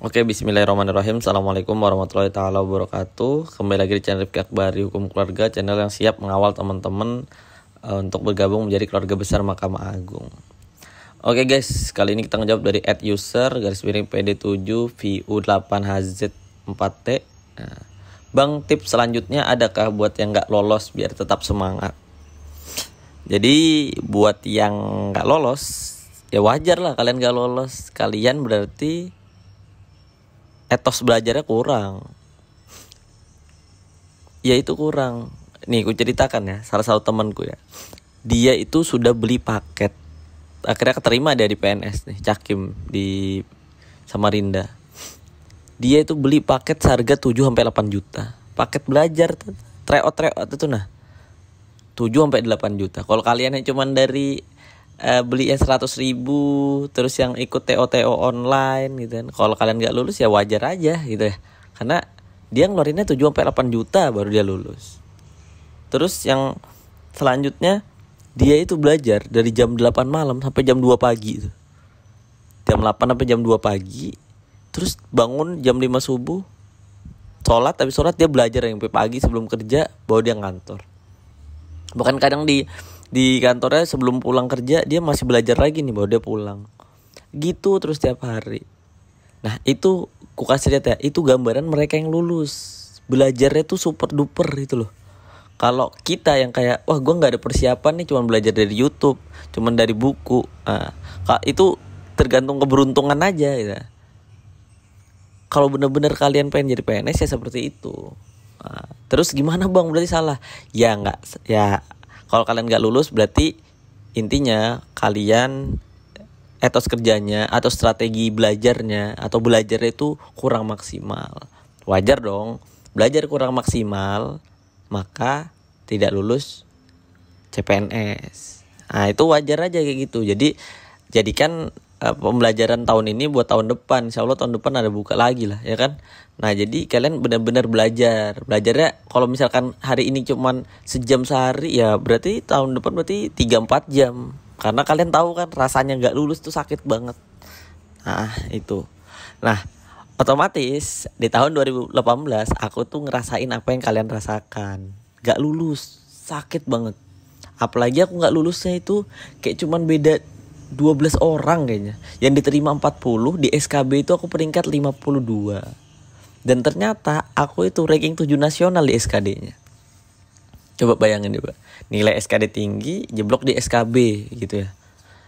Oke, bismillahirrahmanirrahim. Assalamualaikum warahmatullahi taala wabarakatuh. Kembali lagi di channel Rifki Akbari Hukum Keluarga, channel yang siap mengawal teman-teman untuk bergabung menjadi keluarga besar Mahkamah Agung. Oke guys, kali ini kita ngejawab dari @user_pd7vu8hz4t. Bang, tips selanjutnya adakah buat yang nggak lolos biar tetap semangat? Jadi buat yang nggak lolos, ya wajar lah kalian nggak lolos. Kalian berarti etos belajarnya kurang. Ya itu kurang. Nih aku ceritakan ya, salah satu temanku ya. Dia itu sudah beli paket. Akhirnya keterima dia di PNS nih, Cakim di Samarinda. Dia itu beli paket seharga 7-8 juta. Paket belajar tryout itu nah. 7-8 juta. Kalau kalian yang cuman dari beli yang 100.000 terus yang ikut TO online gitu kan. Kalau kalian nggak lulus ya wajar aja gitu ya. Karena dia ngeluarinnya 7-8 juta baru dia lulus. Terus yang selanjutnya dia itu belajar dari jam 8 malam sampai jam 2 pagi itu. Jam 8 sampai jam 2 pagi. Terus bangun jam 5 subuh. Sholat, habis sholat dia belajar yang sampai pagi sebelum kerja baru dia ngantor. Bahkan kadang di kantornya sebelum pulang kerja dia masih belajar lagi nih baru dia pulang. Gitu terus tiap hari. Nah itu ku kasih lihat ya, itu gambaran mereka yang lulus. Belajarnya tuh super duper gitu loh. Kalau kita yang kayak wah gue gak ada persiapan nih, cuman belajar dari YouTube, cuman dari buku, itu tergantung keberuntungan aja gitu. Kalau bener-bener kalian pengen jadi PNS ya seperti itu. Terus gimana bang, berarti salah? Ya enggak, ya kalau kalian gak lulus berarti intinya kalian etos kerjanya atau strategi belajarnya atau belajarnya itu kurang maksimal. Wajar dong, belajar kurang maksimal maka tidak lulus CPNS. Nah itu wajar aja kayak gitu. Jadi jadikan pembelajaran tahun ini buat tahun depan. Insya Allah tahun depan ada buka lagi lah ya kan. Nah jadi kalian benar-benar belajarnya kalau misalkan hari ini cuman sejam sehari ya berarti tahun depan berarti 3-4 jam. Karena kalian tahu kan rasanya gak lulus tuh sakit banget. Nah itu. Nah otomatis di tahun 2018 aku tuh ngerasain apa yang kalian rasakan. Gak lulus, sakit banget. Apalagi aku gak lulusnya itu kayak cuman beda 12 orang kayaknya. Yang diterima 40, di SKB itu aku peringkat 52. Dan ternyata aku itu ranking 7 nasional di SKD-nya. Coba bayangin deh, Pak. Nilai SKD tinggi, jeblok di SKB gitu ya.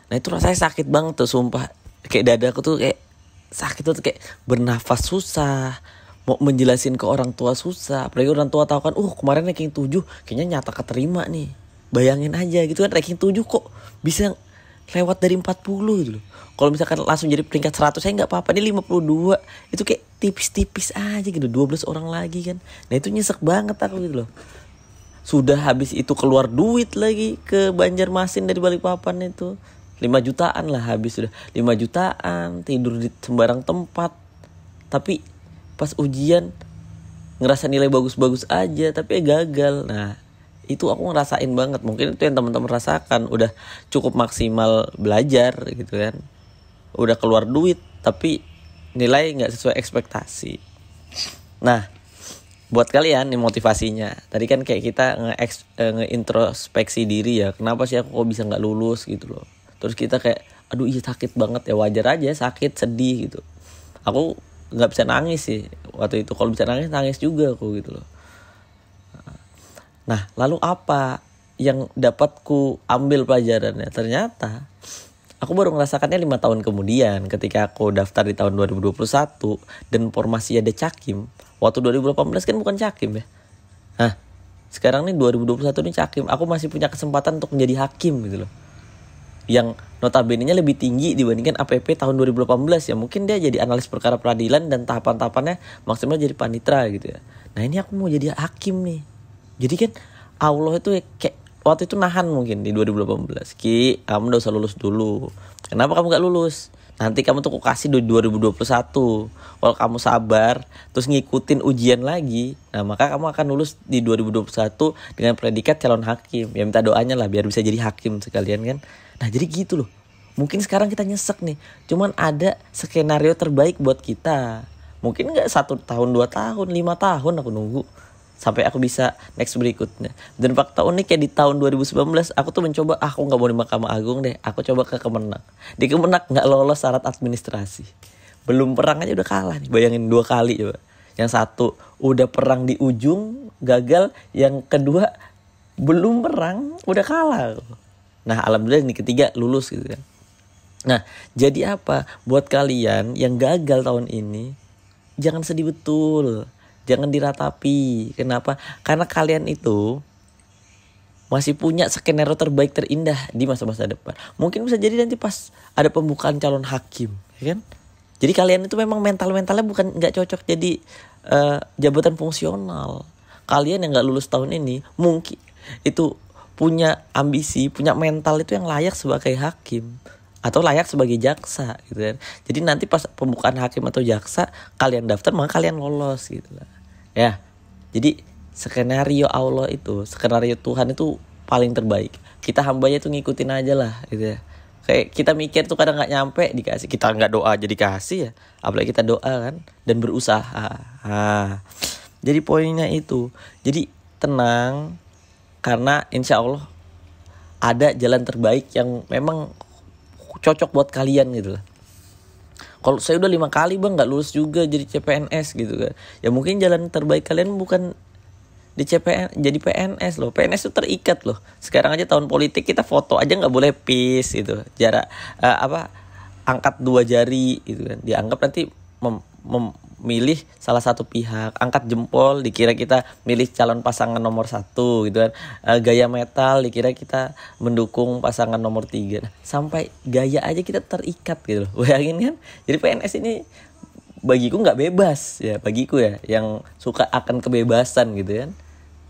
Nah itu rasanya sakit banget tuh, sumpah. Kayak dadaku tuh kayak sakit tuh kayak bernafas susah. Mau menjelasin ke orang tua susah. Apalagi orang tua tahu kan, kemarin ranking 7 kayaknya nyata keterima nih. Bayangin aja gitu kan, ranking 7 kok bisa lewat dari 40 gitu loh. Kalau misalkan langsung jadi peringkat 100 saya gak apa-apa. Ini 52 itu kayak tipis-tipis aja gitu, 12 orang lagi kan. Nah itu nyesek banget aku gitu loh. Sudah habis itu keluar duit lagi ke Banjarmasin dari Balikpapan itu 5 jutaan lah habis sudah. 5 jutaan tidur di sembarang tempat. Tapi pas ujian ngerasa nilai bagus-bagus aja tapi gagal. Nah itu aku ngerasain banget. Mungkin itu yang teman-teman rasakan. Udah cukup maksimal belajar gitu kan, udah keluar duit tapi nilai gak sesuai ekspektasi. Nah buat kalian nih motivasinya. Tadi kan kayak kita nge-introspeksi diri ya. Kenapa sih aku kok bisa gak lulus gitu loh. Terus kita kayak aduh iya sakit banget ya. Wajar aja sakit, sedih gitu. Aku gak bisa nangis sih waktu itu. Kalau bisa nangis juga aku gitu loh. Nah lalu apa yang dapat ku ambil pelajarannya? Ternyata aku baru ngerasakannya 5 tahun kemudian ketika aku daftar di tahun 2021 dan formasi ada Cakim. Waktu 2018 kan bukan Cakim ya. Nah sekarang nih 2021 nih Cakim. Aku masih punya kesempatan untuk menjadi hakim gitu loh. Yang notabene-nya lebih tinggi dibandingkan APP tahun 2018 ya. Mungkin dia jadi analis perkara peradilan dan tahapan-tahapannya maksimal jadi panitera gitu ya. Nah ini aku mau jadi hakim nih. Jadi kan Allah itu kayak waktu itu nahan mungkin di 2018. Ki, kamu udah usah lulus dulu. Kenapa kamu gak lulus? Nanti kamu tuh aku kasih di 2021. Kalau kamu sabar terus ngikutin ujian lagi, nah maka kamu akan lulus di 2021 dengan predikat calon hakim. Ya minta doanya lah biar bisa jadi hakim sekalian kan. Nah jadi gitu loh. Mungkin sekarang kita nyesek nih, cuman ada skenario terbaik buat kita. Mungkin nggak 1 tahun, 2 tahun, 5 tahun aku nunggu sampai aku bisa next berikutnya. Dan fakta unik ya, di tahun 2019 aku tuh mencoba, aku nggak mau di Mahkamah Agung deh, aku coba ke Kemenak. Di Kemenak nggak lolos syarat administrasi, belum perang aja udah kalah nih. Bayangin 2 kali coba. Yang satu udah perang di ujung gagal, yang kedua belum perang udah kalah. Nah alhamdulillah ini ketiga lulus gitu kan. Nah jadi apa buat kalian yang gagal tahun ini, jangan sedih betul, jangan diratapi. Kenapa? Karena kalian itu masih punya skenario terbaik terindah di masa-masa depan. Mungkin bisa jadi nanti pas ada pembukaan calon hakim, ya kan? Jadi kalian itu memang mentalnya bukan nggak cocok jadi jabatan fungsional. Kalian yang nggak lulus tahun ini mungkin itu punya ambisi, punya mental itu yang layak sebagai hakim atau layak sebagai jaksa gitu kan. Jadi nanti pas pembukaan hakim atau jaksa kalian daftar, maka kalian lolos gitu lah. Ya. Jadi skenario Allah itu, skenario Tuhan itu paling terbaik. Kita hambanya itu ngikutin aja lah gitu ya. Kayak kita mikir tuh kadang nggak nyampe dikasih, kita nggak doa aja dikasih ya, apalagi kita doa kan dan berusaha. Jadi poinnya itu, jadi tenang karena insya Allah ada jalan terbaik yang memang cocok buat kalian gitu lah. Kalau saya udah 5 kali bang nggak lulus juga jadi CPNS gitu kan, ya mungkin jalan terbaik kalian bukan di CPN jadi PNS loh. PNS itu terikat loh. Sekarang aja tahun politik, kita foto aja nggak boleh peace gitu, jarak angkat 2 jari gitu kan, dianggap nanti memilih salah satu pihak. Angkat jempol dikira kita milih calon pasangan nomor 1 gitu kan. Gaya metal dikira kita mendukung pasangan nomor 3. Nah, sampai gaya aja kita terikat gitu loh. Bayangin kan. Jadi PNS ini bagiku nggak bebas ya, bagiku ya yang suka akan kebebasan gitu kan.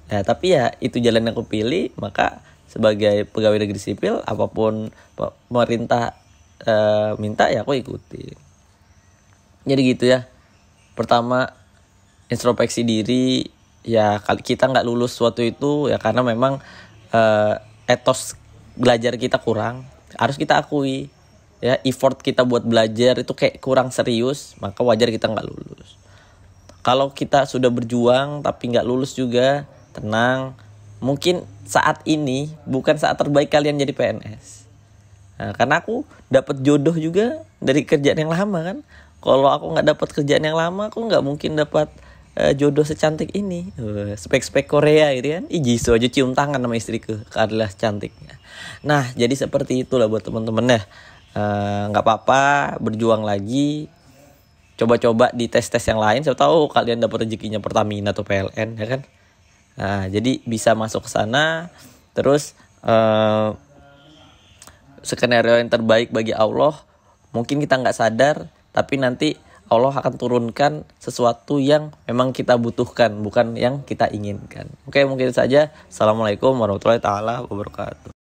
Ya tapi ya itu jalan yang aku pilih, maka sebagai pegawai negeri sipil apapun pemerintah minta ya aku ikuti. Jadi gitu ya. Pertama introspeksi diri ya, kita nggak lulus suatu itu ya karena memang etos belajar kita kurang, harus kita akui. Ya, effort kita buat belajar itu kayak kurang serius, maka wajar kita nggak lulus. Kalau kita sudah berjuang tapi nggak lulus juga, tenang. Mungkin saat ini bukan saat terbaik kalian jadi PNS. Nah, karena aku dapat jodoh juga dari kerjaan yang lama kan. Kalau aku nggak dapat kerjaan yang lama, aku nggak mungkin dapat jodoh secantik ini. Spek-spek Korea gitu kan. Jisoo aja cium tangan sama istriku, adalah cantiknya. Nah, jadi seperti itulah buat teman-teman ya. Nggak apa-apa, berjuang lagi, coba-coba di tes-tes yang lain, siapa tahu kalian dapat rezekinya Pertamina atau PLN ya kan. Nah jadi bisa masuk ke sana. Terus skenario yang terbaik bagi Allah mungkin kita nggak sadar, tapi nanti Allah akan turunkan sesuatu yang memang kita butuhkan, bukan yang kita inginkan. Oke, mungkin saja. Assalamualaikum warahmatullahi wabarakatuh.